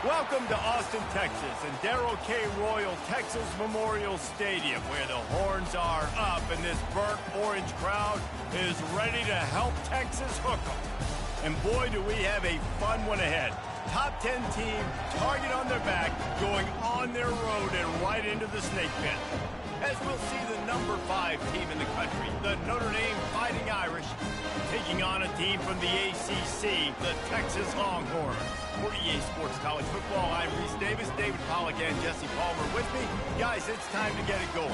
Welcome to Austin, Texas, and Darrell K. Royal Texas Memorial Stadium, where the horns are up and this burnt orange crowd is ready to help Texas hook 'em. And boy, do we have a fun one ahead. Top 10 team, target on their back, going on their road and right into the snake pit. As we'll see the number 5 team in the country, the Notre Dame Fighting Irish, taking on a team from the ACC, the Texas Longhorns. For EA Sports College Football, I'm Reese Davis, David Pollack, and Jesse Palmer with me. Guys, it's time to get it going.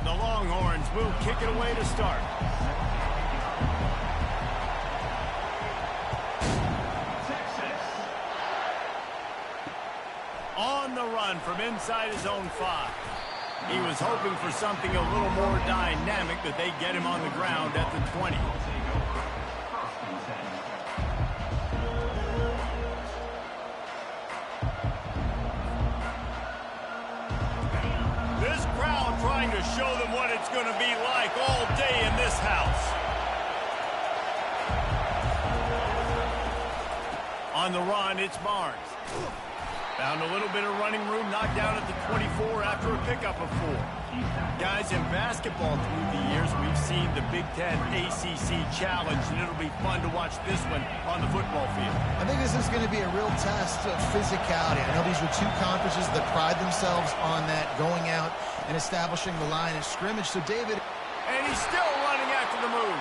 The Longhorns will kick it away to start. On the run from inside his own 5. He was hoping for something a little more dynamic, but they get him on the ground at the 20. This crowd trying to show them what it's going to be like all day in this house. On the run, it's Barnes. Found a little bit of running room, knocked down at the 24 after a pickup of 4. Guys, in basketball through the years, we've seen the Big Ten ACC Challenge, and it'll be fun to watch this one on the football field. I think this is going to be a real test of physicality. I know these were 2 conferences that pride themselves on that, going out and establishing the line of scrimmage. So, David... And he's still running after the move.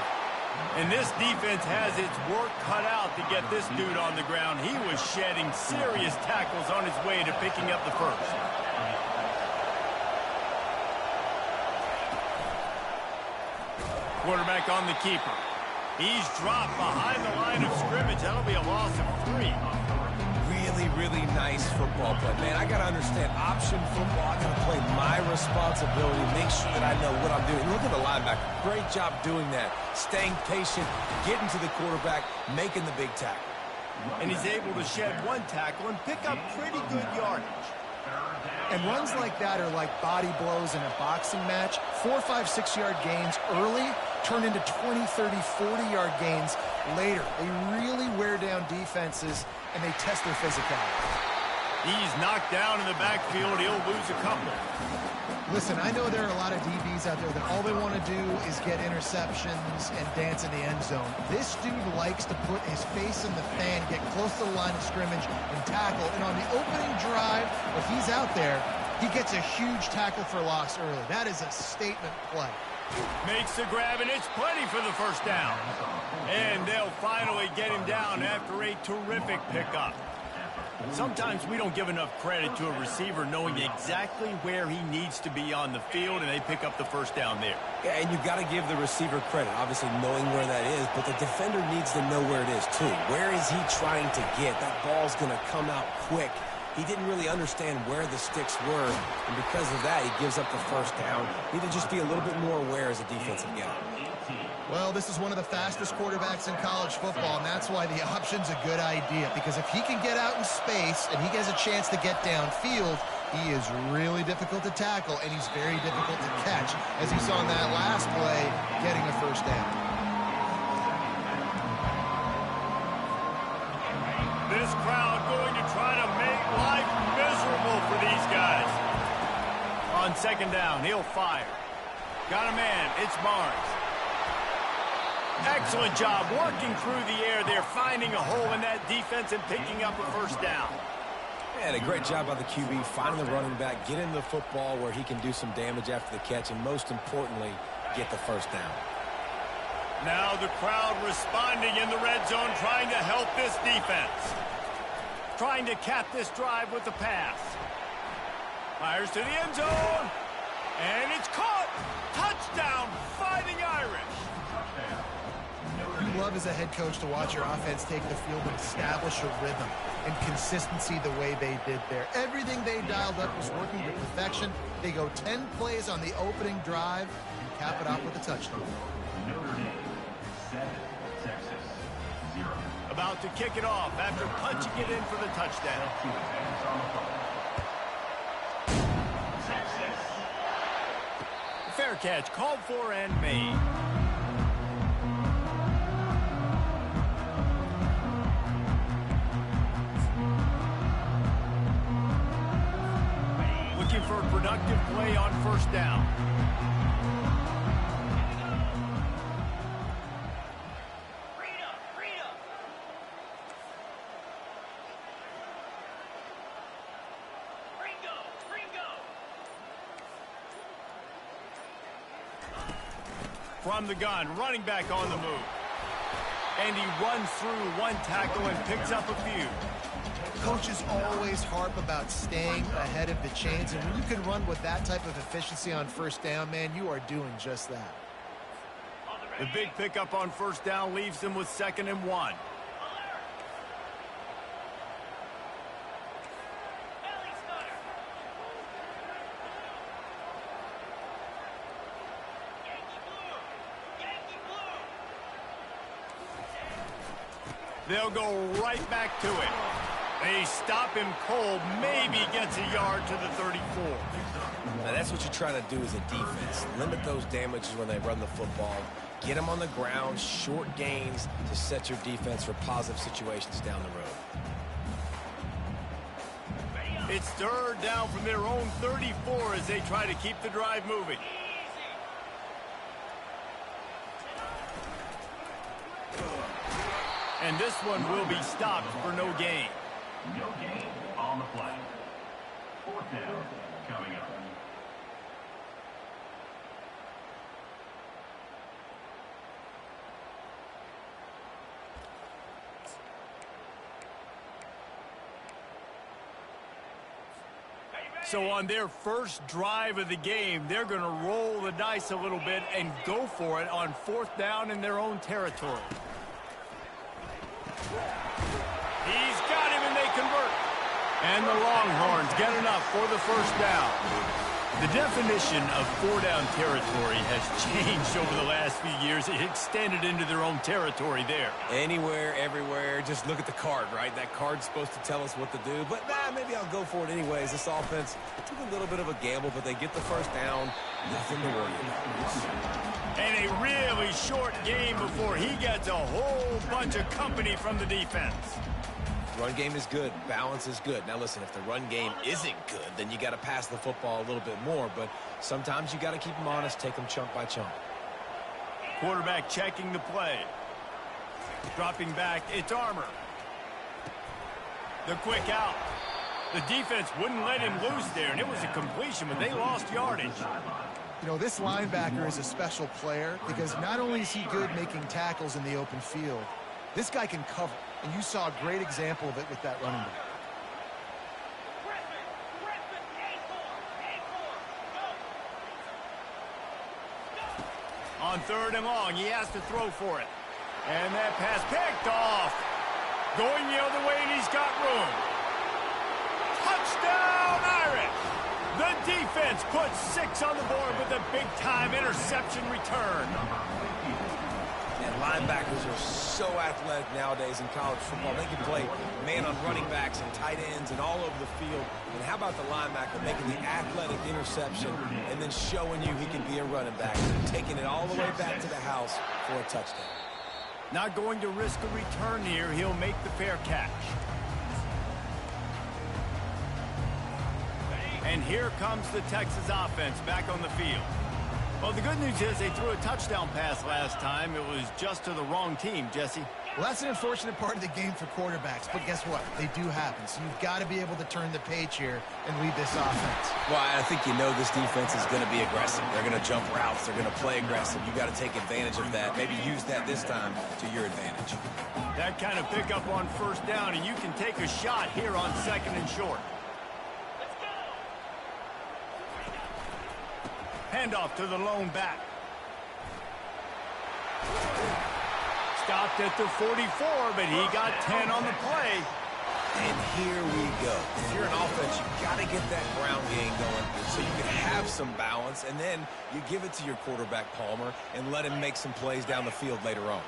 And this defense has its work cut out to get this dude on the ground. He was shedding serious tackles on his way to picking up the first. Quarterback on the keeper. He's dropped behind the line of scrimmage. That'll be a loss of 3. Really nice football play. Man, I got to understand option football. I got to play my responsibility, make sure that I know what I'm doing. Look at the linebacker. Great job doing that. Staying patient, getting to the quarterback, making the big tackle. And he's able to shed 1 tackle and pick up pretty good yardage. And runs like that are like body blows in a boxing match. 4, 5, 6-yard gains early turn into 20, 30, 40-yard gains later. They really wear down defenses, and they test their physicality. He's knocked down in the backfield. He'll lose a couple. Listen, I know there are a lot of DBs out there that all they want to do is get interceptions and dance in the end zone. This dude likes to put his face in the fan, get close to the line of scrimmage, and tackle. And on the opening drive, if he's out there, he gets a huge tackle for loss early. That is a statement play. Makes the grab, and it's plenty for the first down. And they'll finally get him down after a terrific pickup. Sometimes we don't give enough credit to a receiver knowing exactly where he needs to be on the field, and they pick up the first down there. Yeah, and you've got to give the receiver credit, obviously knowing where that is, but the defender needs to know where it is too. Where is he trying to get? That ball's going to come out quick. He didn't really understand where the sticks were, and because of that, he gives up the first down. Need to just be a little bit more aware as a defensive guy. Well, this is one of the fastest quarterbacks in college football, and that's why the option's a good idea, because if he can get out in space and he gets a chance to get downfield, he is really difficult to tackle, and he's very difficult to catch, as you saw in that last play, getting a first down. This crowd going to try to make life miserable for these guys. On second down, he'll fire. Got a man, it's Barnes. Excellent job working through the air there, finding a hole in that defense and picking up a first down. And a great job by the QB, finding the running back, getting the football where he can do some damage after the catch, and most importantly, get the first down. Now the crowd responding in the red zone, trying to help this defense. Trying to cap this drive with the pass. Fires to the end zone. And it's caught. Touchdown, Fighting Irish. You love as a head coach to watch your offense take the field and establish a rhythm and consistency the way they did there. Everything they dialed up was working to perfection. They go 10 plays on the opening drive and cap it off with a touchdown. Texas, 0. About to kick it off after punching it in for the touchdown. fair catch called for and made. Looking for a productive play on first down. From the gun, running back on the move. And he runs through one tackle and picks up a few. Coaches always harp about staying ahead of the chains, and when you can run with that type of efficiency on first down, man, you are doing just that. The big pickup on first down leaves them with 2nd and 1. They'll go right back to it. They stop him cold, maybe gets a yard to the 34. Now that's what you're trying to do as a defense. Limit those damages when they run the football. Get them on the ground, short gains to set your defense for positive situations down the road. It's 3rd down from their own 34 as they try to keep the drive moving. And this one will be stopped for no gain. No gain on the play. 4th down coming up. So on their first drive of the game, they're going to roll the dice a little bit and go for it on 4th down in their own territory. He's got him, and they convert. And the Longhorns get enough for the first down. The definition of 4-down territory has changed over the last few years. It extended into their own territory there. Anywhere, everywhere, just look at the card, right? That card's supposed to tell us what to do, but maybe I'll go for it anyways. This offense took a little bit of a gamble, but they get the first down. Nothing to worry about. And a really short game before he gets a whole bunch of company from the defense. Run game is good. Balance is good. Now, listen, if the run game isn't good, then you got to pass the football a little bit more. But sometimes you got to keep them honest, take them chunk by chunk. Quarterback checking the play. Dropping back, it's Armour. The quick out. The defense wouldn't let him loose there, and it was a completion, but they lost yardage. You know, this linebacker is a special player because not only is he good making tackles in the open field, this guy can cover. And you saw a great example of it with that running back. On 3rd and long, he has to throw for it. And that pass picked off. Going the other way, and he's got room. Touchdown, Irish! The defense puts 6 on the board with a big-time interception return. And linebackers are so athletic nowadays in college football. They can play man on running backs and tight ends and all over the field. And how about the linebacker making the athletic interception and then showing you he can be a running back, taking it all the way back to the house for a touchdown. Not going to risk a return here. He'll make the fair catch. And here comes the Texas offense back on the field. Well, the good news is they threw a touchdown pass last time. It was just to the wrong team, Jesse. Well, that's an unfortunate part of the game for quarterbacks, but guess what? They do happen. So you've got to be able to turn the page here and lead this offense. Well, I think you know this defense is going to be aggressive. They're going to jump routes. They're going to play aggressive. You got to take advantage of that. Maybe use that this time to your advantage. That kind of pickup on first down, and you can take a shot here on 2nd and short. Handoff to the lone back. Stopped at the 44, but he got 10 on the play. And here we go. If you're an offense, you got to get that ground game going so you can have some balance, and then you give it to your quarterback, Palmer, and let him make some plays down the field later on.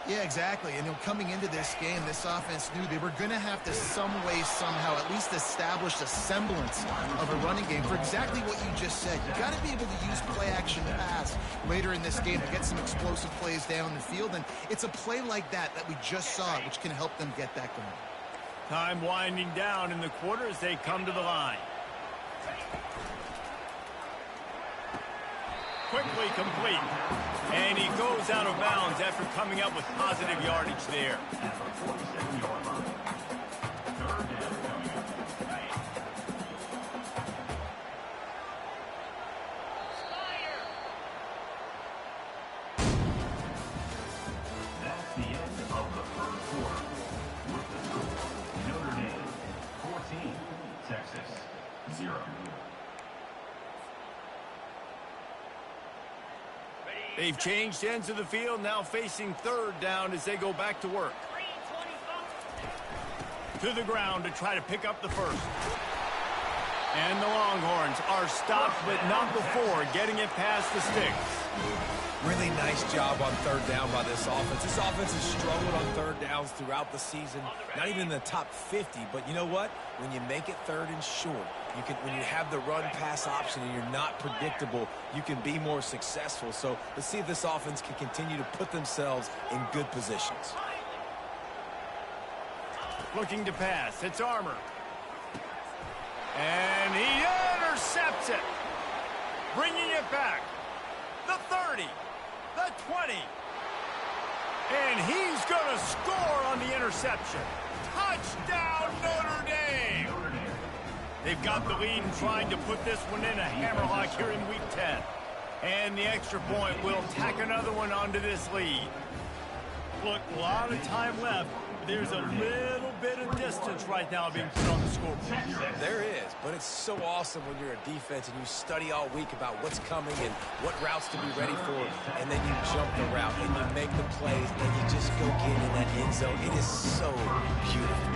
Yeah, exactly. And coming into this game, this offense knew they were going to have to some way, somehow, at least establish a semblance of a running game for exactly what you just said. You got to be able to use play-action pass later in this game to get some explosive plays down the field. And it's a play like that that we just saw, which can help them get that going. Time winding down in the quarter as they come to the line. Quickly complete. And he goes out of bounds after coming up with positive yardage there. That's the end of the first quarter. With the score, Notre Dame 14, Texas 0. They've changed ends of the field, now facing third down as they go back to work. To the ground to try to pick up the first. And the Longhorns are stopped, but not before getting it past the sticks. Really nice job on third down by this offense. This offense has struggled on third downs throughout the season. Not even in the top 50, but you know what? When you make it third and short, when you have the run-pass option and you're not predictable, you can be more successful. So let's see if this offense can continue to put themselves in good positions. Looking to pass. It's Armour. And he intercepts it. Bringing it back. The 30. The 20. And he's going to score on the interception. Touchdown, Notre Dame. They've got the lead and trying to put this one in a hammerlock here in Week 10. And the extra point will tack another one onto this lead. Look, a lot of time left. There's a little bit of distance right now being put on the scoreboard. There is, but it's so awesome when you're a defense and you study all week about what's coming and what routes to be ready for, and then you jump the route and you make the plays and you just go get in that end zone. It is so beautiful.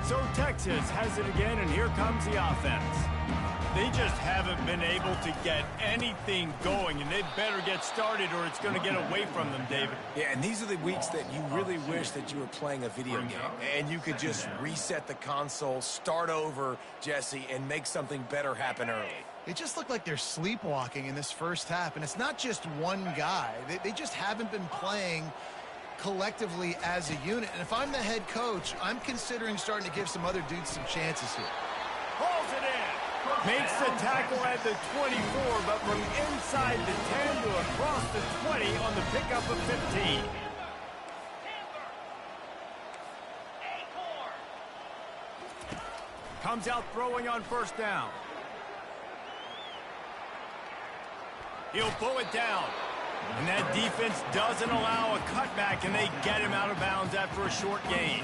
So Texas has it again, and here comes the offense. They just haven't been able to get anything going, and they better get started or it's going to get away from them, David. Yeah, and these are the weeks that you really wish that you were playing a video game and you could just reset the console, start over, Jesse, and make something better happen early. It just looked like they're sleepwalking in this first half, and it's not just one guy. They just haven't been playing collectively as a unit. And if I'm the head coach, I'm considering starting to give some other dudes some chances here. Hauls it in. Makes the tackle at the 24, but from inside the 10 to across the 20 on the pickup of 15. Comes out throwing on first down. He'll pull it down. And that defense doesn't allow a cutback, and they get him out of bounds after a short gain.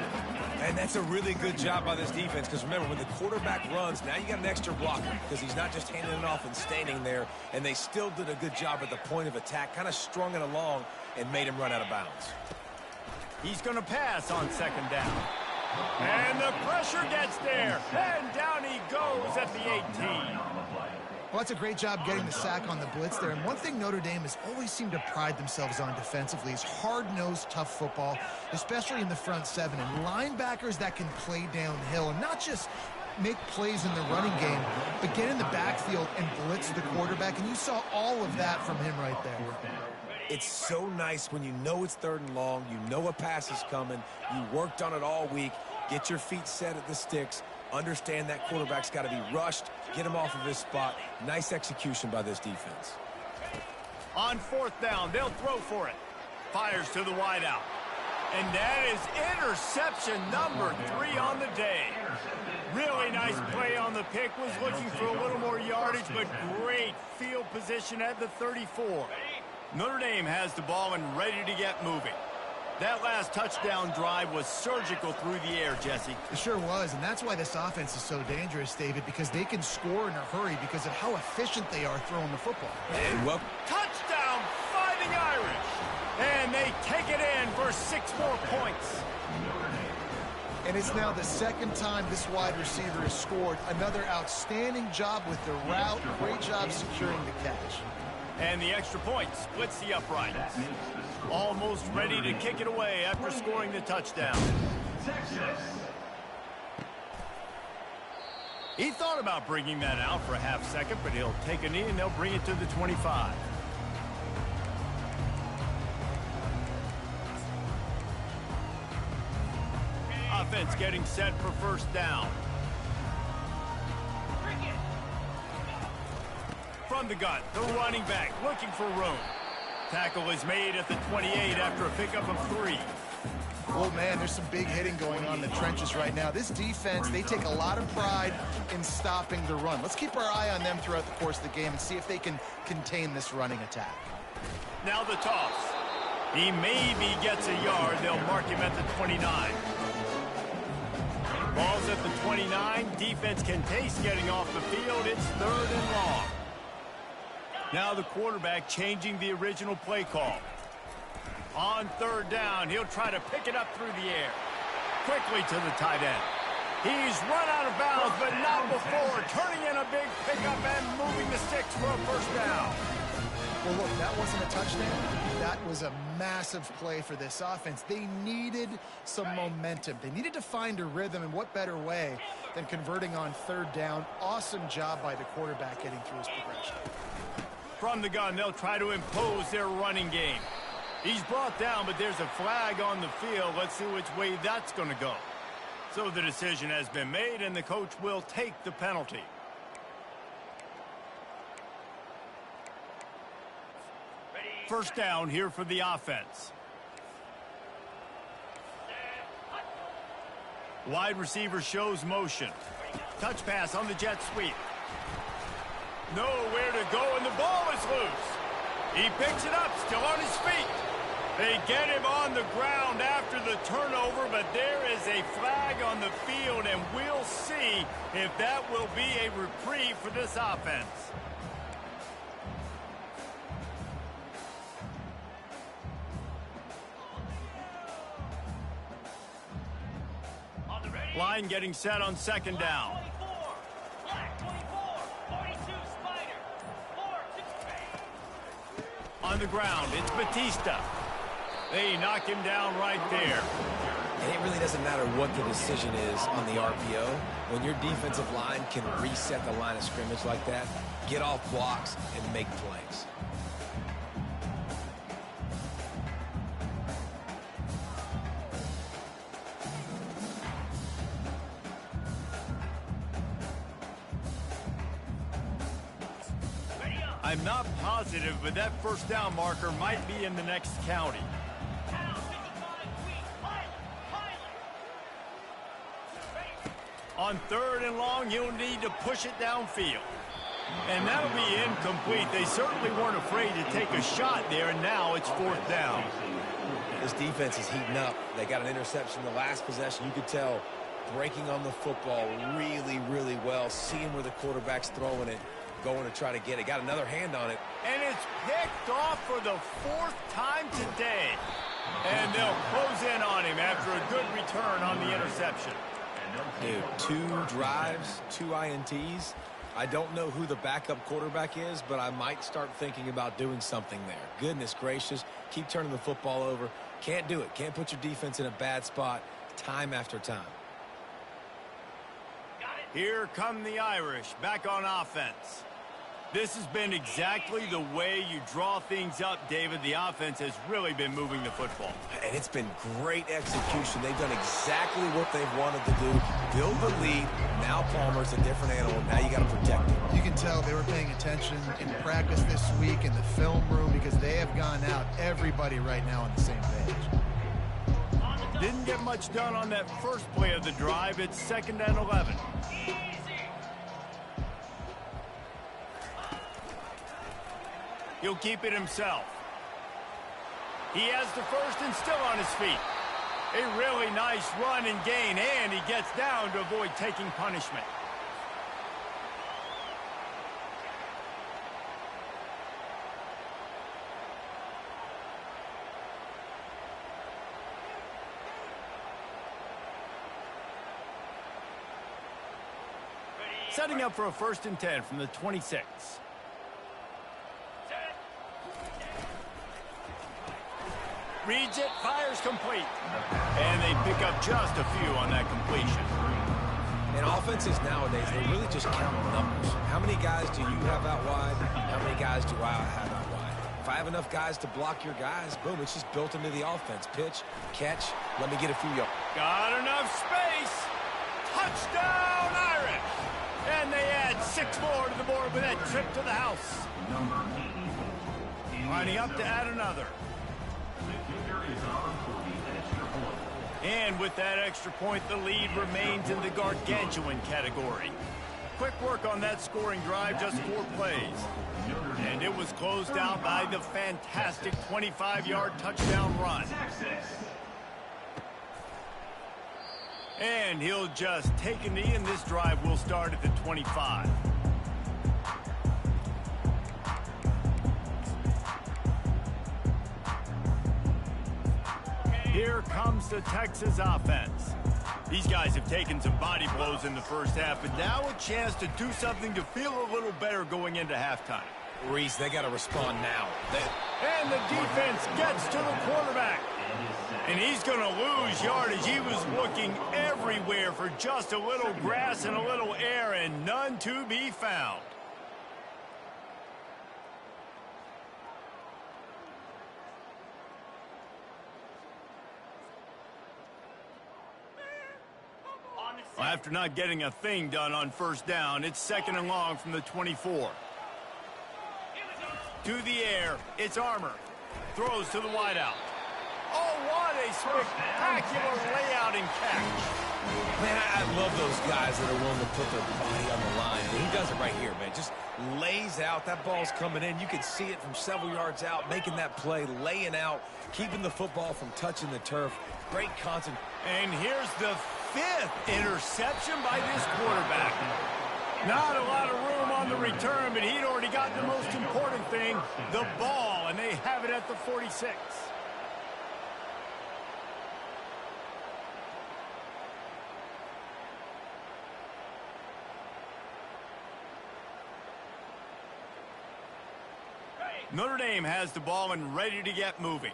And that's a really good job by this defense, because remember, when the quarterback runs, now you got an extra blocker, because he's not just handing it off and standing there, and they still did a good job at the point of attack, kind of strung it along and made him run out of bounds. He's going to pass on second down. And the pressure gets there, and down he goes at the 18. Well, that's a great job getting the sack on the blitz there. And one thing Notre Dame has always seemed to pride themselves on defensively is hard-nosed, tough football, especially in the front seven. And linebackers that can play downhill and not just make plays in the running game, but get in the backfield and blitz the quarterback. And you saw all of that from him right there. It's so nice when you know it's third and long, you know a pass is coming, you worked on it all week, get your feet set at the sticks, understand that quarterback's got to be rushed, get him off of his spot. Nice execution by this defense. On fourth down, they'll throw for it. Fires to the wideout. And that is interception number 3 on the day. Really nice play on the pick. Was looking for a little more yardage, but great field position at the 34. Notre Dame has the ball and ready to get moving. That last touchdown drive was surgical through the air, Jesse. It sure was, and that's why this offense is so dangerous, David, because they can score in a hurry because of how efficient they are throwing the football. And well, touchdown, Fighting Irish! And they take it in for 6 more points. And it's now the second time this wide receiver has scored. Another outstanding job with the route. Great job securing the catch. And the extra point splits the uprights. Almost ready to kick it away after scoring the touchdown. He thought about bringing that out for a half second, but he'll take a knee and they'll bring it to the 25. Offense getting set for first down. From the gun, the running back looking for room. Tackle is made at the 28 after a pickup of 3. Oh, man, there's some big hitting going on in the trenches right now. This defense, they take a lot of pride in stopping the run. Let's keep our eye on them throughout the course of the game and see if they can contain this running attack. Now the toss. He maybe gets a yard. They'll mark him at the 29. Ball's at the 29. Defense can taste getting off the field. It's 3rd and long. Now the quarterback changing the original play call. On 3rd down, he'll try to pick it up through the air. Quickly to the tight end. He's run out of bounds, but not before. Turning in a big pickup and moving the sticks for a first down. Well, look, that wasn't a touchdown. That was a massive play for this offense. They needed some momentum. They needed to find a rhythm, and what better way than converting on 3rd down. Awesome job by the quarterback getting through his progression. From the gun, they'll try to impose their running game. He's brought down, but there's a flag on the field. Let's see which way that's going to go. So the decision has been made, and the coach will take the penalty. First down here for the offense. Wide receiver shows motion. Touch pass on the jet sweep. Nowhere to go, and the ball is loose. He picks it up, still on his feet. They get him on the ground after the turnover, but there is a flag on the field, and we'll see if that will be a reprieve for this offense. Line getting set on 2nd down. On the ground, it's Batista. They knock him down right there. And it really doesn't matter what the decision is on the RPO. When your defensive line can reset the line of scrimmage like that, get off blocks and make plays. I'm not positive, but that first down marker might be in the next county. On 3rd and long, you'll need to push it downfield. And that'll be incomplete. They certainly weren't afraid to take a shot there, and now it's 4th down. This defense is heating up. They got an interception the last possession. You could tell breaking on the football really, really well, seeing where the quarterback's throwing it, going to try to get it. Got another hand on it. And it's picked off for the 4th time today. And they'll close in on him after a good return on the interception. Dude, 2 drives, 2 INTs. I don't know who the backup quarterback is, but I might start thinking about doing something there. Goodness gracious. Keep turning the football over. Can't do it. Can't put your defense in a bad spot time after time. Here come the Irish back on offense. This has been exactly the way you draw things up, David. The offense has really been moving the football. And it's been great execution. They've done exactly what they've wanted to do. Build the lead. Now Palmer's a different animal. Now you got to protect him. You can tell they were paying attention in practice this week in the film room because they have gone out, everybody right now on the same page. Didn't get much done on that first play of the drive. It's 2nd and 11. He'll keep it himself. He has the first and still on his feet. A really nice run and gain, and he gets down to avoid taking punishment. Setting up for a 1st and 10 from the 26. Reads it, fires complete. And they pick up just a few on that completion. And offenses nowadays, they really just count numbers. How many guys do you have out wide? How many guys do I have out wide? If I have enough guys to block your guys, boom, it's just built into the offense. Pitch, catch, let me get a few yards. Got enough space. Touchdown, Irish. And they add 6 more to the board with that trip to the house. Number 84. Lining up to add another. The kicker is on for the extra point. And with that extra point, the lead remains in the gargantuan category. Quick work on that scoring drive, just 4 plays. And it was closed out by the fantastic 25-yard touchdown run. Texas. And he'll just take a knee, and this drive will start at the 25. Here comes the Texas offense. These guys have taken some body blows in the first half, and now a chance to do something to feel a little better going into halftime. Reese, they got to respond now. And the defense gets to the quarterback. And he's going to lose yardage. He was looking everywhere for just a little grass and a little air, and none to be found. Well, after not getting a thing done on first down, it's 2nd and long from the 24. To the air, it's Armour. Throws to the wideout. Oh, what a spectacular layout and catch. Man, I love those guys that are willing to put their body on the line. And he does it right here, man. Just lays out. That ball's coming in. You can see it from several yards out, making that play, laying out, keeping the football from touching the turf. Great concentration. And here's the 5th interception by this quarterback. Not a lot of room on the return, but he'd already got the most important thing, the ball, and they have it at the 46. Notre Dame has the ball and ready to get moving.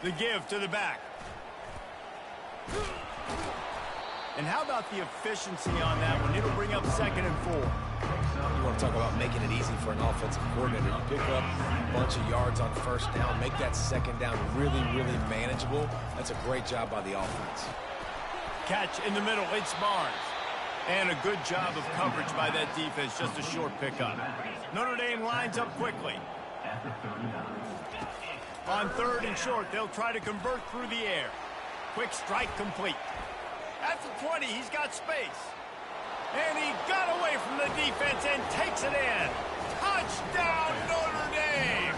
The give to the back. And how about the efficiency on that one? It'll bring up 2nd and 4. You want to talk about making it easy for an offensive coordinator. You pick up a bunch of yards on first down, make that 2nd down really, really manageable. That's a great job by the offense. Catch in the middle, it's Barnes. And a good job of coverage by that defense, just a short pickup. Notre Dame lines up quickly. On 3rd and short, they'll try to convert through the air. Quick strike complete. At the 20, he's got space. And he got away from the defense and takes it in. Touchdown, Notre Dame!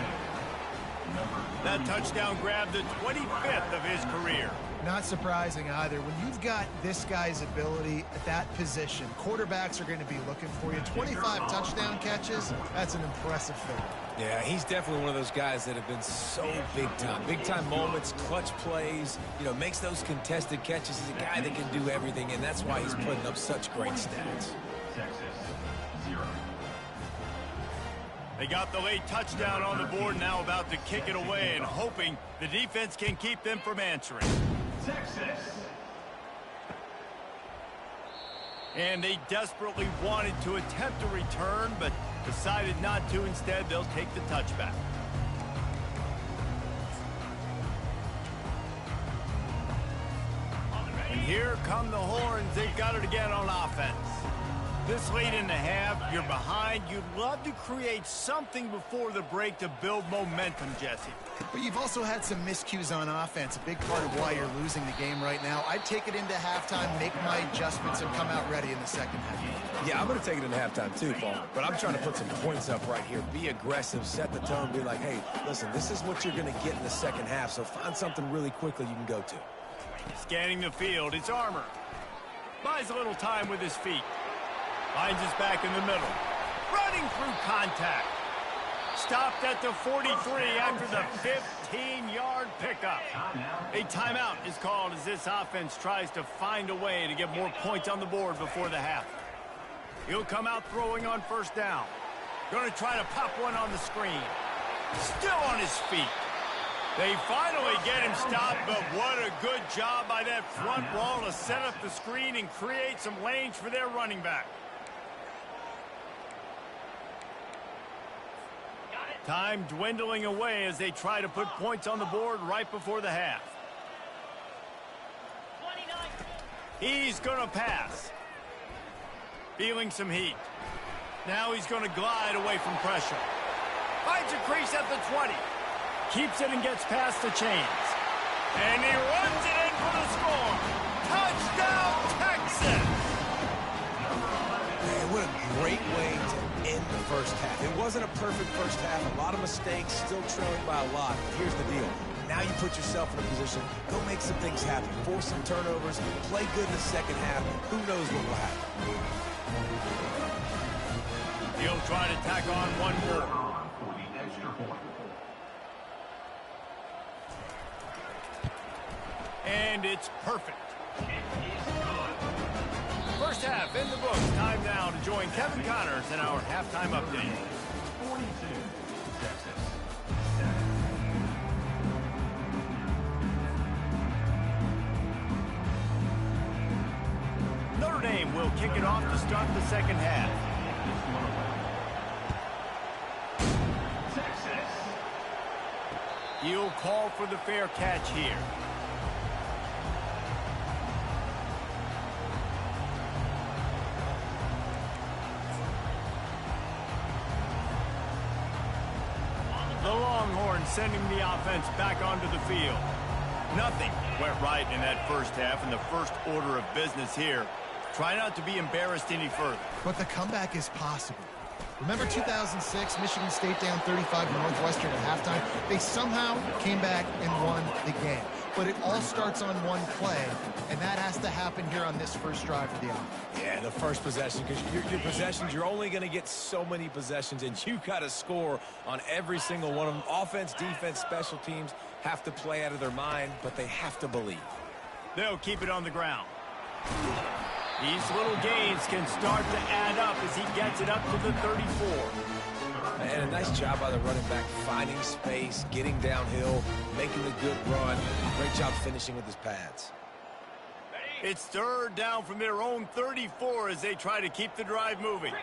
That touchdown grabbed the 25th of his career. Not surprising either. When you've got this guy's ability at that position, quarterbacks are going to be looking for you. 25 touchdown catches, that's an impressive figure. Yeah, he's definitely one of those guys that have been so big time. Big time moments, clutch plays, makes those contested catches. He's a guy that can do everything, and that's why he's putting up such great stats. Texas, 0. They got the late touchdown on the board, now about to kick it away and hoping the defense can keep them from answering. Texas. And they desperately wanted to attempt a return, but decided not to. Instead, they'll take the touchback. And here come the horns. They've got it again on offense. This late in the half, you're behind. You'd love to create something before the break to build momentum, Jesse. But you've also had some miscues on offense, a big part of why you're losing the game right now. I'd take it into halftime, make my adjustments, and come out ready in the 2nd half. Yeah, I'm going to take it into halftime too, Paul. But I'm trying to put some points up right here. Be aggressive, set the tone, be like, hey, listen, this is what you're going to get in the 2nd half, so find something really quickly you can go to. Scanning the field, it's Armour. Buys a little time with his feet. Finds his back in the middle. Running through contact. Stopped at the 43 after the 15-yard pickup. A timeout is called as this offense tries to find a way to get more points on the board before the half. He'll come out throwing on first down. Going to try to pop one on the screen. Still on his feet. They finally get him stopped, but what a good job by that front wall to set up the screen and create some lanes for their running back. Time dwindling away as they try to put points on the board right before the half. He's going to pass. Feeling some heat. Now he's going to glide away from pressure. Finds a crease at the 20. Keeps it and gets past the chains. And he runs it in for the score. Touchdown, Texas! Man, what a great way to end the first half. It wasn't a perfect first half. A lot of mistakes, still trailing by a lot. But here's the deal. Now you put yourself in a position, go make some things happen. Force some turnovers, play good in the second half. Who knows what will happen? He'll try to tack on one more. For the extra point. And it's perfect. It is good. First half in the books. Time now to join Kevin Connors in our halftime update. 42, Texas. Notre Dame will kick it off to start the second half. Texas. He'll call for the fair catch here. The Longhorns sending the offense back onto the field. Nothing went right in that first half, and the first order of business here. Try not to be embarrassed any further. But the comeback is possible. Remember 2006, Michigan State down 35 to Northwestern at halftime? They somehow came back and won the game. But it all starts on one play, and that has to happen here on this first drive for the offense. Yeah, the first possession, because your possessions, you're only going to get so many possessions, and you got to score on every single one of them. Offense, defense, special teams have to play out of their mind, but they have to believe. They'll keep it on the ground. These little gains can start to add up as he gets it up to the 34. And a nice job by the running back, finding space, getting downhill, making a good run. Great job finishing with his pads. It's third down from their own 34 as they try to keep the drive moving.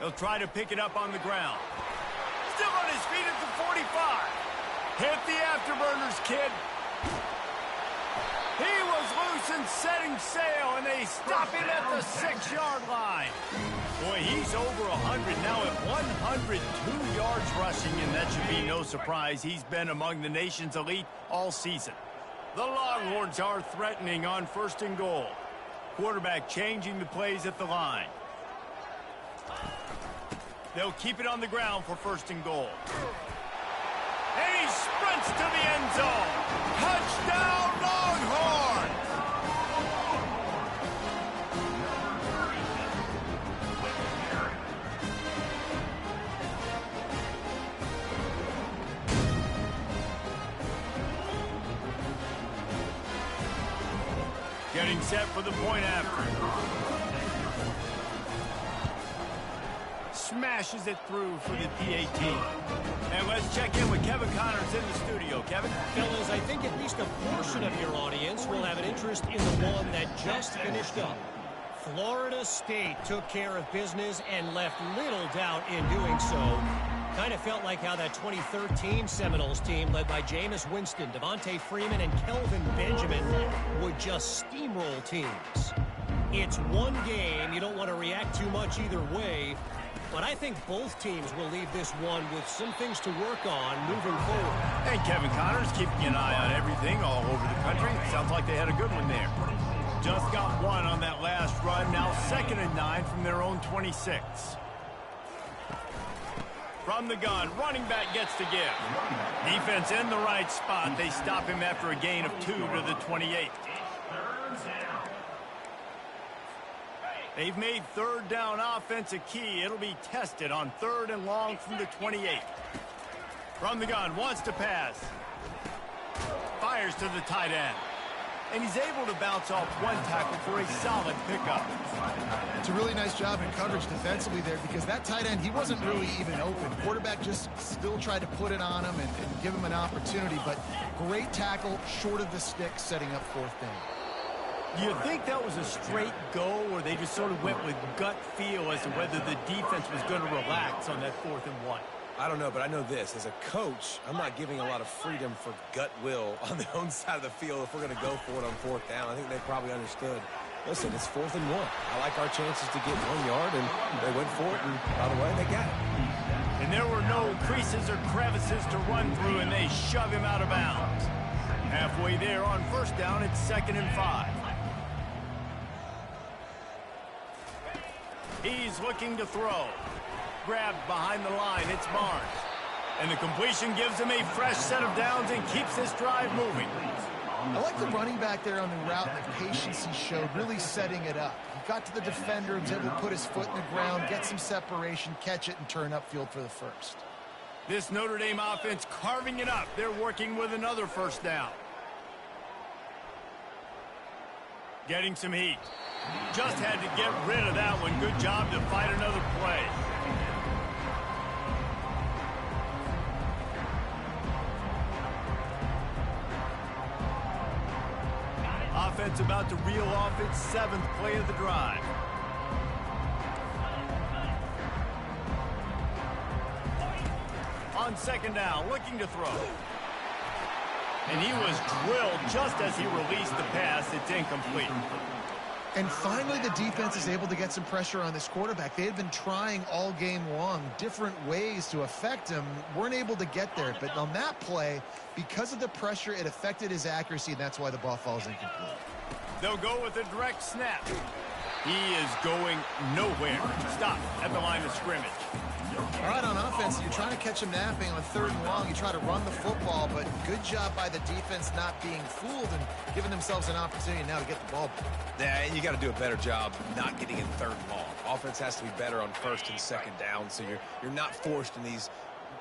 He'll try to pick it up on the ground. Still on his feet at the 45. Hit the afterburners, kid. He was loose and setting sail, and they stop him at the 6-yard line. Boy, he's over 100 now at 102 yards rushing, and that should be no surprise. He's been among the nation's elite all season. The Longhorns are threatening on first and goal. Quarterback changing the plays at the line. They'll keep it on the ground for first and goal. And he sprints to the end zone. Touchdown, Longhorns! Getting set for the point after. Smashes it through for the PAT. And let's check in with Kevin Connors in the studio. Kevin? Fellas, I think at least a portion of your audience will have an interest in the one that just finished up. Florida State took care of business and left little doubt in doing so. Kind of felt like how that 2013 Seminoles team led by Jameis Winston, Devontae Freeman, and Kelvin Benjamin would just steamroll teams. It's one game. You don't want to react too much either way. But I think both teams will leave this one with some things to work on moving forward. And Kevin Connors keeping an eye on everything all over the country. Sounds like they had a good one there. Just got one on that last run. Now 2nd and 9 from their own 26. From the gun, running back gets to give. Defense in the right spot. They stop him after a gain of 2 to the 28. They've made third down offense a key. It'll be tested on 3rd and long from the 28. From the gun, wants to pass. Fires fires to the tight end. And he's able to bounce off one tackle for a solid pickup. It's a really nice job in coverage defensively there because that tight end, he wasn't really even open. Quarterback just still tried to put it on him and give him an opportunity, but great tackle short of the stick, setting up fourth down. Do you think that was a straight go, or they just sort of went with gut feel as to whether the defense was going to relax on that 4th and 1? I don't know, but I know this. As a coach, I'm not giving a lot of freedom for gut will on their own side of the field if we're going to go for it on 4th down. I think they probably understood. Listen, it's 4th and 1. I like our chances to get 1 yard, and they went for it, and by the way, they got it. And there were no creases or crevices to run through, and they shove him out of bounds. Halfway there on 1st down, it's 2nd and 5. He's looking to throw. Grabbed behind the line, it's Barnes. And the completion gives him a fresh set of downs and keeps this drive moving. I like the running back there on the route and the patience he showed, really setting it up. He got to the defender, was able to put his foot in the ground, get some separation, catch it, and turn upfield for the first. This Notre Dame offense carving it up. They're working with another 1st down. Getting some heat. Just had to get rid of that one. Good job to fight another play. Offense about to reel off its 7th play of the drive. On 2nd down, looking to throw. And he was drilled just as he released the pass. It's incomplete. And finally, the defense is able to get some pressure on this quarterback. They had been trying all game long different ways to affect him. Weren't able to get there. But on that play, because of the pressure, it affected his accuracy, and that's why the ball falls incomplete. They'll go with a direct snap. He is going nowhere. Stop at the line of scrimmage. All right, on offense, you're trying to catch him napping on 3rd and long. You try to run the football, but good job by the defense not being fooled and giving themselves an opportunity now to get the ball back. Yeah, and you got to do a better job not getting in 3rd and long. Offense has to be better on 1st and 2nd down, so you're not forced in these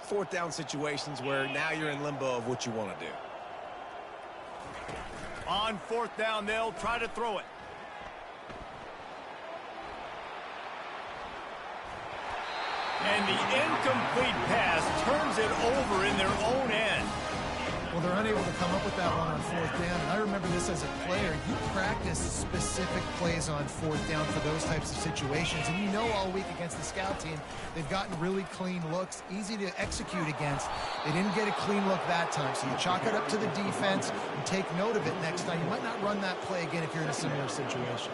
4th down situations where now you're in limbo of what you want to do. On 4th down, they'll try to throw it. And the incomplete pass turns it over in their own end. Well, they're unable to come up with that one on 4th down. And I remember this as a player. You practice specific plays on 4th down for those types of situations. And you know all week against the scout team, they've gotten really clean looks, easy to execute against. They didn't get a clean look that time. So you chalk it up to the defense and take note of it next time. You might not run that play again if you're in a similar situation.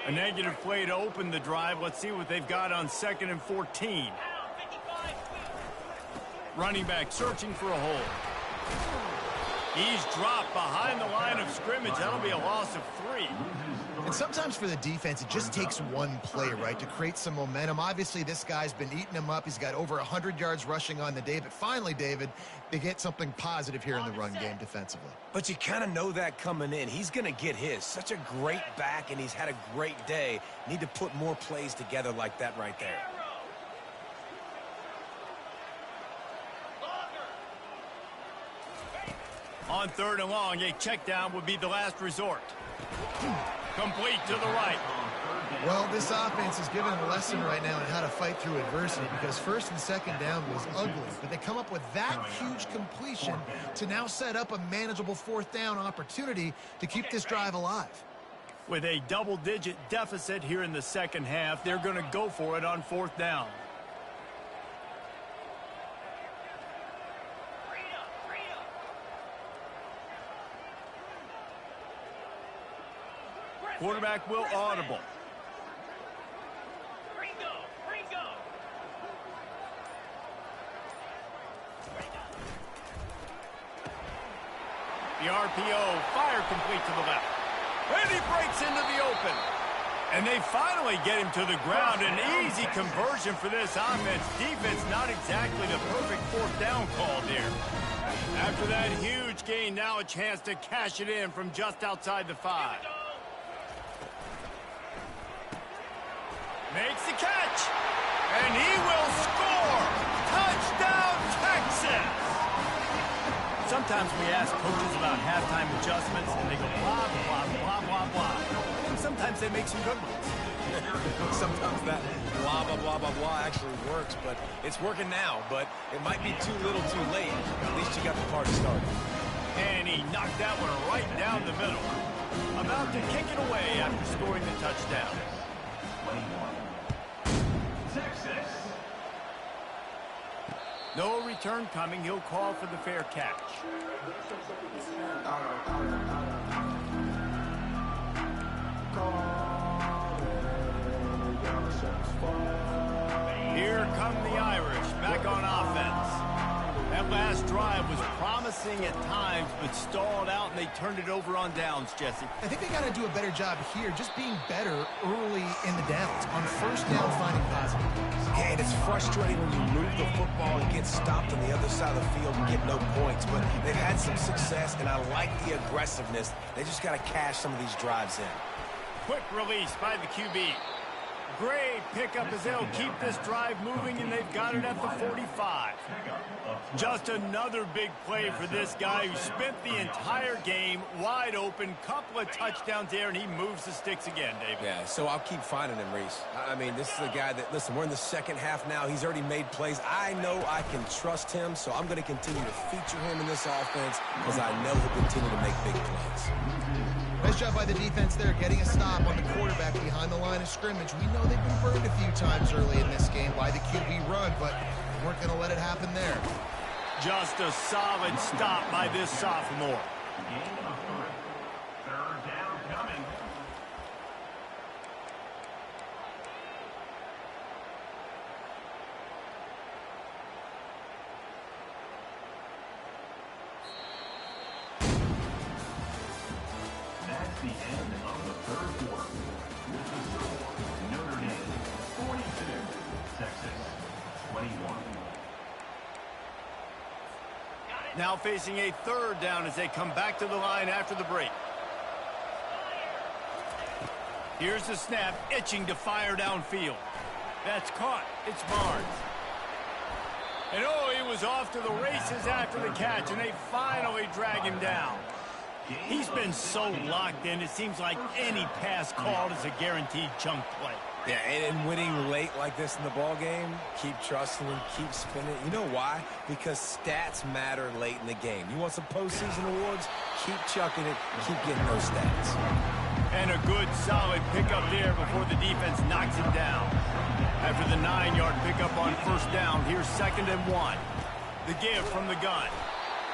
A negative play to open the drive. Let's see what they've got on 2nd and 14. Running back searching for a hole. He's dropped behind the line of scrimmage. That'll be a loss of 3. And sometimes for the defense, it just takes one play, right, to create some momentum. Obviously, this guy's been eating him up. He's got over 100 yards rushing on the day. But finally, David, they get something positive here in the run game defensively. But you kind of know that coming in. He's going to get his. Such a great back, and he's had a great day. Need to put more plays together like that right there. On 3rd and long, a check down would be the last resort. Complete to the right. Well, this offense is giving a lesson right now on how to fight through adversity because 1st and 2nd down was ugly, but they come up with that huge completion to now set up a manageable 4th down opportunity to keep this drive alive. With a double-digit deficit here in the 2nd half, they're going to go for it on 4th down. Quarterback will audible. The RPO, fire complete to the left. And he breaks into the open. And they finally get him to the ground. An easy conversion for this offense. Defense not exactly the perfect 4th down call there. After that huge gain, now a chance to cash it in from just outside the 5. Makes the catch. And he will score. Touchdown, Texas. Sometimes we ask coaches about halftime adjustments, and they go blah, blah, blah, blah, blah. And sometimes they make some good ones. Sometimes that blah, blah, blah, blah, blah actually works, but it's working now. But it might be too little too late. At least you got the party started. And he knocked that one right down the middle. About to kick it away after scoring the touchdown. 21. Texas. No return coming. He'll call for the fair catch. Here come the Irish back on offense. That last drive was promising at times, but stalled out, and they turned it over on downs, Jesse. I think they got to do a better job here, just being better early in the downs. On first down, finding positive. Yeah, and it's frustrating when you move the football and get stopped on the other side of the field and get no points. But they've had some success, and I like the aggressiveness. They just got to cash some of these drives in. Quick release by the QB. Great pickup as they'll keep this drive moving, and they've got it at the 45. Just another big play for this guy who spent the entire game wide open. Couple of touchdowns there, and he moves the sticks again, David. Yeah, so I'll keep finding him, Reese. I mean, this is a guy that, listen, we're in the second half now. He's already made plays. I know I can trust him, so I'm going to continue to feature him in this offense because I know he'll continue to make big plays. Nice job by the defense there, getting a stop on the quarterback behind the line of scrimmage. We know they've been burned a few times early in this game by the QB run, but they weren't going to let it happen there. Just a solid stop by this sophomore. Gain of 3. Third down coming. That's the end of the third quarter. With the score, Notre Dame 42, Texas 21. Now facing a third down as they come back to the line after the break. Here's the snap, itching to fire downfield. That's caught. It's Barnes. And oh, he was off to the races after the catch, and they finally drag him down. He's been so locked in, it seems like any pass called is a guaranteed chunk play. Yeah, and winning late like this in the ball game, keep trusting him, keep spinning. You know why? Because stats matter late in the game. You want some postseason awards? Keep chucking it, keep getting those stats. And a good, solid pickup there before the defense knocks him down. After the 9-yard pickup on first down, here's 2nd and 1. The give from the gun.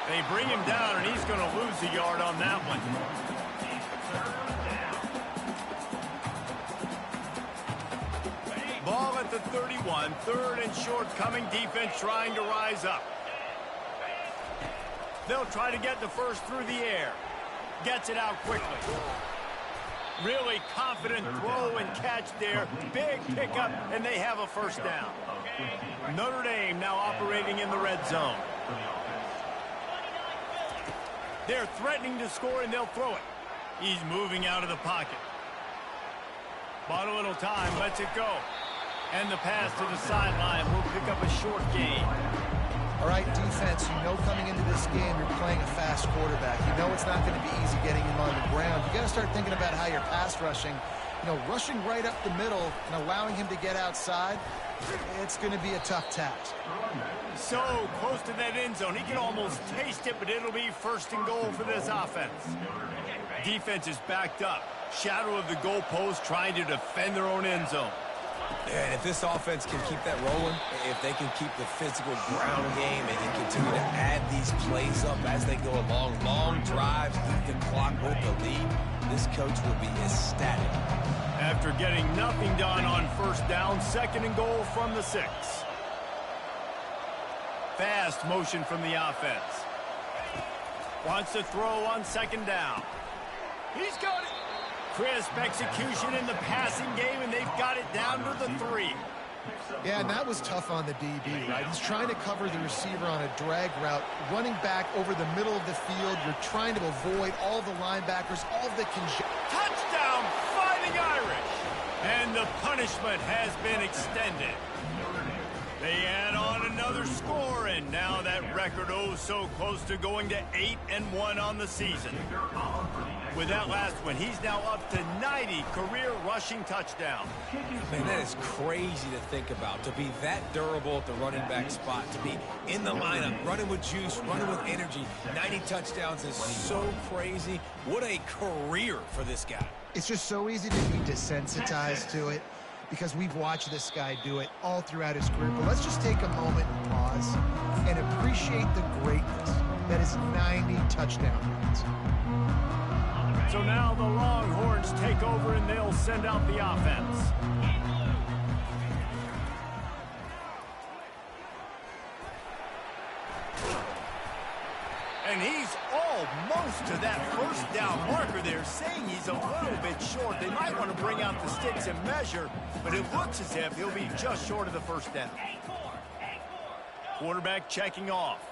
They bring him down, and he's going to lose a yard on that one. Ball at the 31, 3rd and short coming, defense trying to rise up. They'll try to get the first through the air. Gets it out quickly. Really confident throw and catch there. Big pickup, and they have a first down. Notre Dame now operating in the red zone. They're threatening to score, and they'll throw it. He's moving out of the pocket. Bought a little time, lets it go. And the pass to the sideline will pick up a short gain. All right, defense, you know coming into this game you're playing a fast quarterback. You know it's not going to be easy getting him on the ground. You got to start thinking about how you're pass rushing. You know, rushing right up the middle and allowing him to get outside, it's going to be a tough task. So close to that end zone. He can almost taste it, but it'll be 1st and goal for this offense. Defense is backed up. Shadow of the goalpost trying to defend their own end zone. And if this offense can keep that rolling, if they can keep the physical ground game and continue to add these plays up as they go along, long drives, keep the clock with the lead, this coach will be ecstatic. After getting nothing done on first down, 2nd and goal from the 6. Fast motion from the offense. Wants to throw on 2nd down. He's got it. Crisp execution in the passing game, and they've got it down to the 3. Yeah, and that was tough on the DB, right? He's trying to cover the receiver on a drag route, running back over the middle of the field. You're trying to avoid all the linebackers, all the congestion. Touchdown, Fighting Irish! And the punishment has been extended. They add on another score, and And now that record so close to going to 8-1 on the season. With that last one, he's now up to 90 career rushing touchdowns. Man, that is crazy to think about. To be that durable at the running back spot, to be in the lineup, running with juice, running with energy. 90 touchdowns is so crazy. What a career for this guy. It's just so easy to be desensitized to it because we've watched this guy do it all throughout his career. But let's just take a moment and pause and appreciate the greatness that is 90 touchdown runs. So now the Longhorns take over and they'll send out the offense. And he's almost to that first down marker there, saying he's a little bit short. They might want to bring out the sticks and measure, but it looks as if he'll be just short of the first down. Quarterback checking off.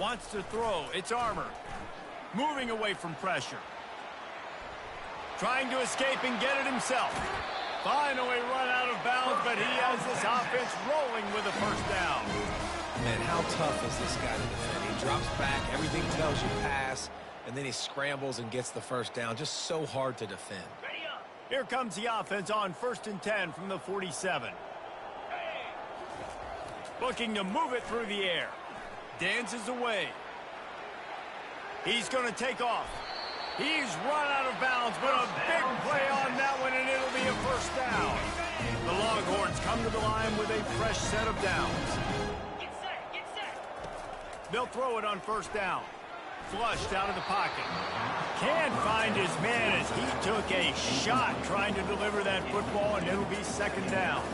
Wants to throw. It's Armour. Moving away from pressure. Trying to escape and get it himself. Finally run out of bounds, but he has this offense rolling with a first down. Man, how tough is this guy to defend? He drops back, everything tells you pass, and then he scrambles and gets the first down. Just so hard to defend. Here comes the offense on 1st and 10 from the 47. Looking to move it through the air. Dances away. He's going to take off. He's run out of bounds, but a big play on that one, and it'll be a first down. The Longhorns come to the line with a fresh set of downs. Get set. They'll throw it on first down. Flushed out of the pocket. Can't find his man as he took a shot trying to deliver that football, and it'll be second down.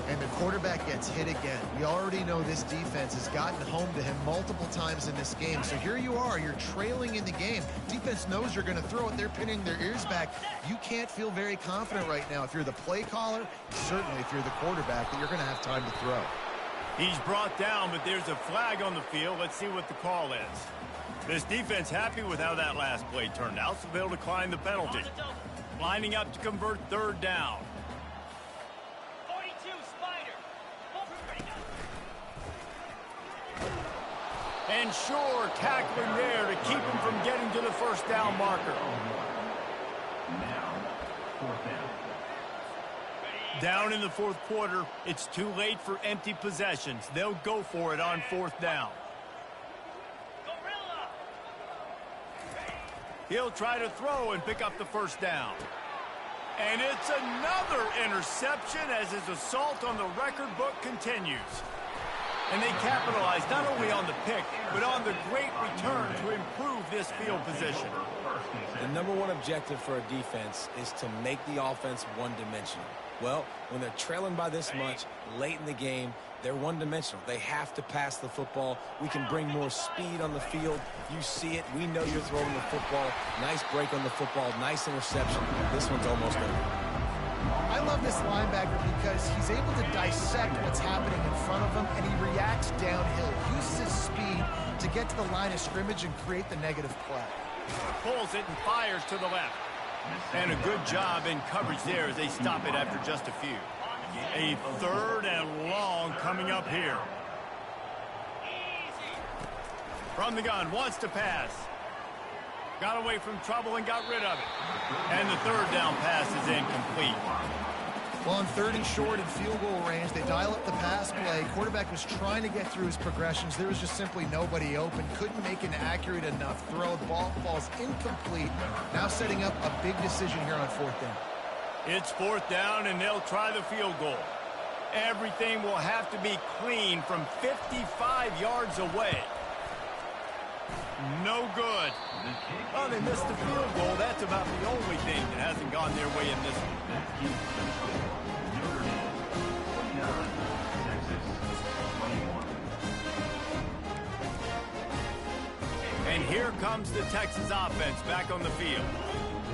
And the quarterback gets hit again. We already know this defense has gotten home to him multiple times in this game. So here you are, you're trailing in the game. Defense knows you're going to throw it. They're pinning their ears back. You can't feel very confident right now if you're the play caller, certainly if you're the quarterback, that you're going to have time to throw. He's brought down, but there's a flag on the field. Let's see what the call is. This defense happy with how that last play turned out, so they'll decline the penalty. Lining up to convert third down. And sure, tackling there to keep him from getting to the first down marker. Now, fourth down. Down in the fourth quarter, it's too late for empty possessions. They'll go for it on fourth down. He'll try to throw and pick up the first down. And it's another interception as his assault on the record book continues. And they capitalize not only on the pick, but on the great return to improve this field position. The number one objective for a defense is to make the offense one-dimensional. Well, when they're trailing by this much late in the game, they're one-dimensional. They have to pass the football. We can bring more speed on the field. You see it. We know you're throwing the football. Nice break on the football. Nice interception. This one's almost over. I love this linebacker because he's able to dissect what's happening in front of him, and he reacts downhill, uses his speed to get to the line of scrimmage and create the negative play. Pulls it and fires to the left. And a good job in coverage there as they stop it after just a few. A third and long coming up here. From the gun, wants to pass. Got away from trouble and got rid of it. And the third down pass is incomplete. Well, on 3rd and short in field goal range, they dial up the pass play. Quarterback was trying to get through his progressions. There was just simply nobody open. Couldn't make an accurate enough throw. The ball falls incomplete. Now setting up a big decision here on 4th down. It's 4th down, and they'll try the field goal. Everything will have to be clean from 55 yards away. No good. Oh, they missed the field goal. That's about the only thing that hasn't gone their way in this one. And here comes the Texas offense back on the field.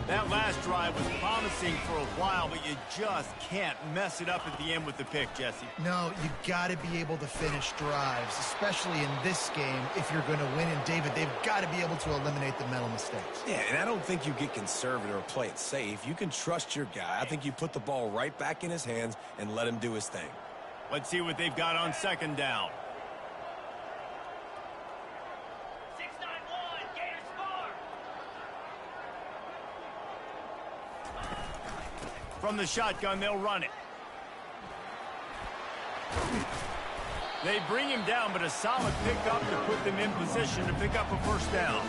That last drive was promising for a while, but you just can't mess it up at the end with the pick, Jesse. No, you got to be able to finish drives, especially in this game if you're going to win. And, David, they've got to be able to eliminate the mental mistakes. Yeah, and I don't think you get conservative or play it safe. You can trust your guy. I think you put the ball right back in his hands and let him do his thing. Let's see what they've got on second down. 6-9-1, Gators score. From the shotgun, they'll run it. They bring him down, but a solid pickup to put them in position to pick up a first down.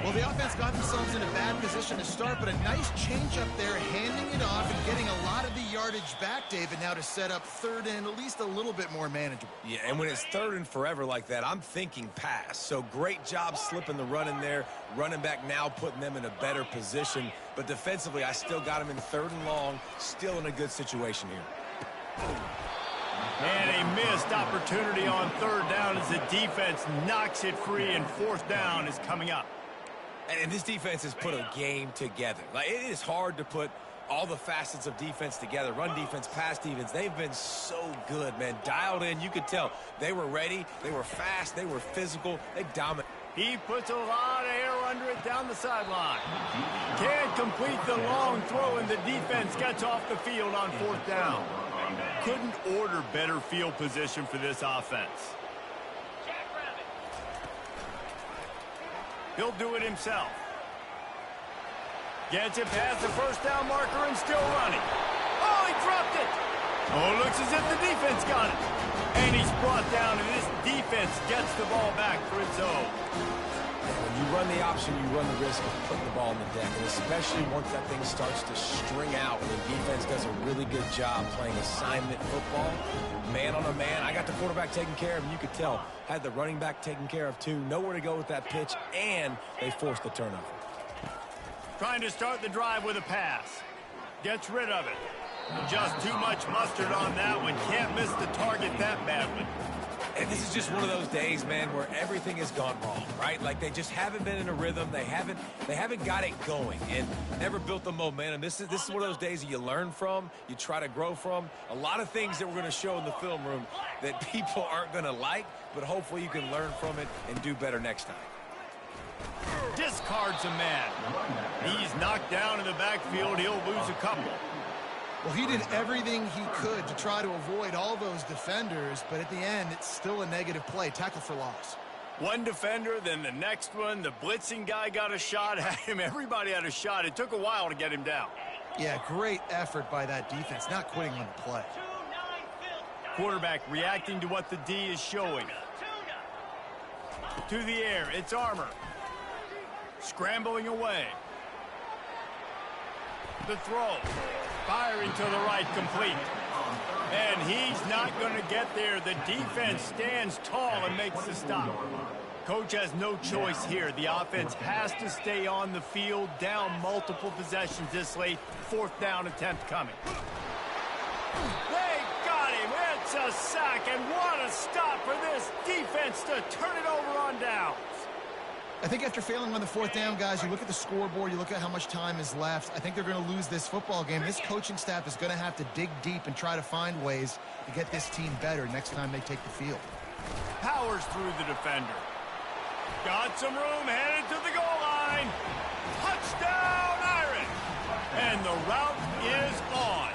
Well, the offense got themselves in a bad position to start, but a nice change up there, handing it off and getting a lot of the yardage back, David, now to set up third and at least a little bit more manageable. Yeah, and when it's third and forever like that, I'm thinking pass. So great job slipping the run in there. Running back now putting them in a better position. But defensively, I still got them in third and long, still in a good situation here. And a missed opportunity on third down as the defense knocks it free, and fourth down is coming up. And this defense has put a game together. Like, it is hard to put all the facets of defense together. Run defense, pass defense. They've been so good, man. Dialed in. You could tell they were ready. They were fast. They were physical. They dominated. He puts a lot of air under it down the sideline. Can't complete the long throw, and the defense gets off the field on fourth down. Couldn't order better field position for this offense. He'll do it himself. Gets it past the first down marker and still running. Oh, he dropped it. Oh, looks as if the defense got it. And he's brought down, and this defense gets the ball back for its own. When you run the option, you run the risk of putting the ball on the deck, and especially once that thing starts to string out, and the defense does a really good job playing assignment football, man on a man. I got the quarterback taken care of, and you could tell, had the running back taken care of too. Nowhere to go with that pitch, and they forced the turnover. Trying to start the drive with a pass. Gets rid of it. Just too much mustard on that one. Can't miss the target that badly. And this is just one of those days, man, where everything has gone wrong, right? Like, they just haven't been in a rhythm. They haven't got it going and never built the momentum. This is one of those days that you learn from, you try to grow from. A lot of things that we're going to show in the film room that people aren't going to like, but hopefully you can learn from it and do better next time. Discards a man. He's knocked down in the backfield. He'll lose a couple. Well, he did everything he could to try to avoid all those defenders, but at the end, it's still a negative play. Tackle for loss. One defender, then the next one. The blitzing guy got a shot at him. Everybody had a shot. It took a while to get him down. Yeah, great effort by that defense, not quitting on the play. Quarterback reacting to what the D is showing. To the air, it's Armour. Scrambling away. The throw. Firing to the right, complete. And he's not going to get there. The defense stands tall and makes the stop. Coach has no choice here. The offense has to stay on the field, down multiple possessions this late. Fourth down attempt coming. They got him. It's a sack, and what a stop for this defense to turn it over on downs. I think after failing on the fourth down, guys, you look at the scoreboard, you look at how much time is left. I think they're going to lose this football game. This coaching staff is going to have to dig deep and try to find ways to get this team better next time they take the field. Powers through the defender. Got some room, headed to the goal line. Touchdown, Irish! And the route is on.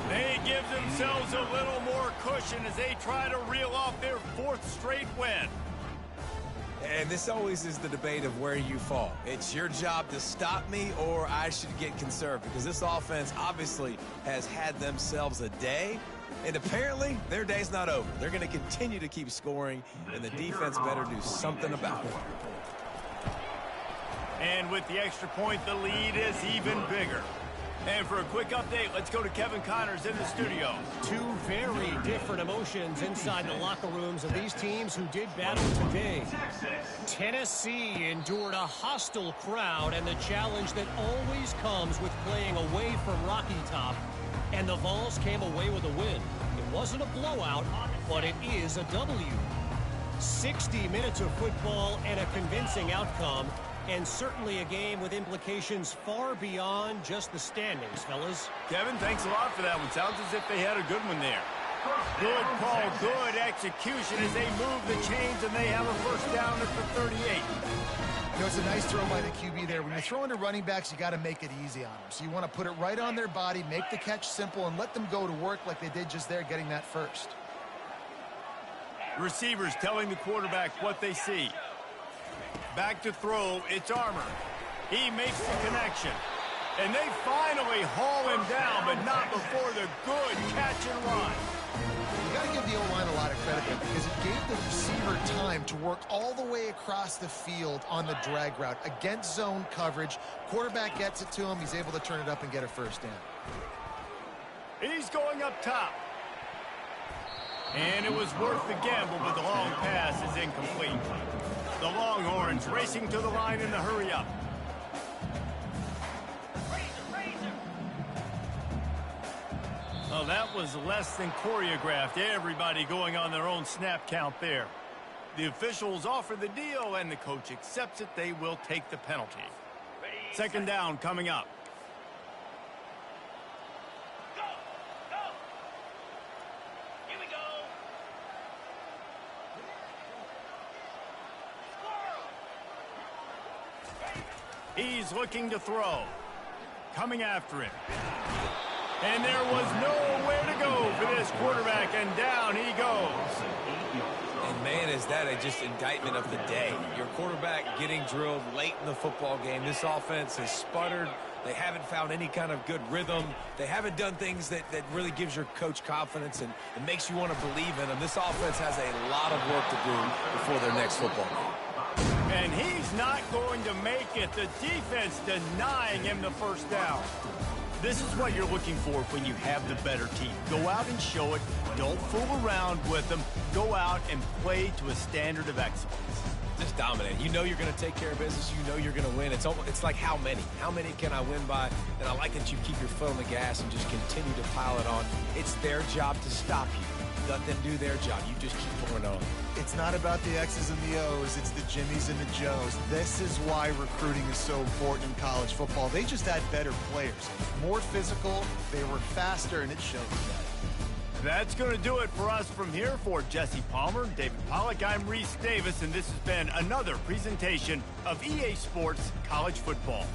They give themselves a little more cushion as they try to reel off their fourth straight win. And this always is the debate of where you fall. It's your job to stop me, or I should get conservative, because this offense obviously has had themselves a day, and apparently their day's not over. They're going to continue to keep scoring, and the defense better do something about it. And with the extra point, the lead is even bigger. And for a quick update, let's go to Kevin Connors in the studio. Two very different emotions inside the locker rooms of these teams who did battle today. Tennessee endured a hostile crowd and the challenge that always comes with playing away from Rocky Top. And the Vols came away with a win. It wasn't a blowout, but it is a W. 60 minutes of football and a convincing outcome. And certainly a game with implications far beyond just the standings, fellas. Kevin, thanks a lot for that one. Sounds as if they had a good one there. Good call, good execution as they move the chains, and they have a first down at the 38. You know, it's a nice throw by the QB there. When you're throwing to running backs, you got to make it easy on them. So you want to put it right on their body, make the catch simple, and let them go to work like they did just there, getting that first. Receivers telling the quarterback what they see. Back to throw, it's Armour. He makes the connection. And they finally haul him down, but not before the good catch and run. You got to give the O-line a lot of credit there because it gave the receiver time to work all the way across the field on the drag route against zone coverage. Quarterback gets it to him. He's able to turn it up and get a first down. He's going up top. And it was worth the gamble, but the long pass is incomplete. The Longhorns racing to the line in the hurry-up. Oh, that was less than choreographed. Everybody going on their own snap count there. The officials offer the deal, and the coach accepts it. They will take the penalty. Second down coming up. Go! Go! Here we go! He's looking to throw. Coming after him. And there was nowhere to go for this quarterback, and down he goes. And man, is that just indictment of the day. Your quarterback getting drilled late in the football game. This offense has sputtered. They haven't found any kind of good rhythm. They haven't done things that really gives your coach confidence and it makes you want to believe in them. This offense has a lot of work to do before their next football game. And he's not going to make it. The defense denying him the first down. This is what you're looking for when you have the better team. Go out and show it. Don't fool around with them. Go out and play to a standard of excellence. Just dominate. You know you're going to take care of business. You know you're going to win. It's like how many? How many can I win by? And I like that you keep your foot on the gas and just continue to pile it on. It's their job to stop you. Let them do their job. You just keep pouring on. It's not about the X's and the O's. It's the Jimmies and the Joes. This is why recruiting is so important in college football. They just had better players. More physical, they were faster, and it shows that. That's going to do it for us from here. For Jesse Palmer, David Pollack, I'm Reese Davis, and this has been another presentation of EA Sports College Football.